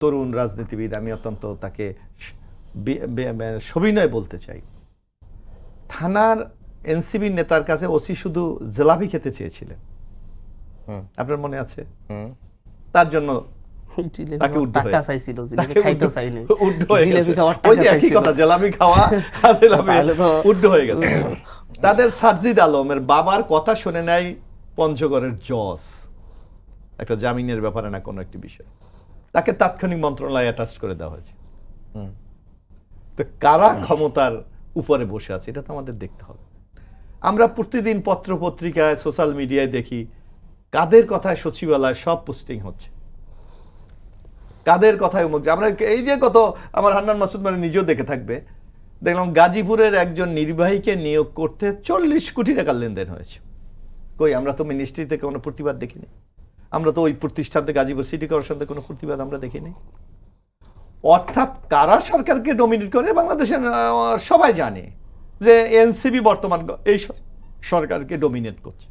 তরুণ রাজনীতিবিদ, আমি অত্যন্ত তাকে সবিনয় বলতে চাই। থানার এনসিবি নেতার কাছে ওসি শুধু জিলাপি খেতে চেয়েছিলেন, আপনার মনে আছে? তার জন্য তাকে উড্ড হয়ে গেছে। তাদের সার্জিদ আলমের বাবার কথা শুনে নাই পঞ্চগড়ের জজ, একটা জামিনের ব্যাপারে না কোনো একটি বিষয়, তাকে তাৎক্ষণিক মন্ত্রণালয়ে অ্যাটাচ করে দেওয়া হয়েছে। তো কারা ক্ষমতার উপরে বসে আছে এটা তো আমাদের দেখতে হবে। আমরা প্রতিদিন পত্র পত্রিকায় সোশ্যাল মিডিয়ায় দেখি কাদের কথায় সচিবালয় সব পোস্টিং হচ্ছে, কাদের কথায় অমুক। আমরা এই যে কত, আমার হান্নান মাসুদ মানে নিজেও দেখে থাকবে, দেখলাম গাজীপুরের একজন নির্বাহীকে নিয়োগ করতে 40 কোটি টাকার লেনদেন হয়েছে। কই, আমরা তো মিনিস্ট্রি থেকে কোনো প্রতিবাদ দেখিনি, আমরা তো ওই প্রতিষ্ঠান থেকে গাজীপুর সিটি কর্পোরেশন থেকে কোনো প্রতিবাদ আমরা দেখিনি। অর্থাৎ কারা সরকারকে ডমিনেট করে বাংলাদেশের সবাই জানে যে এনসিবি বর্তমান এই সরকারকে ডমিনেট করছে।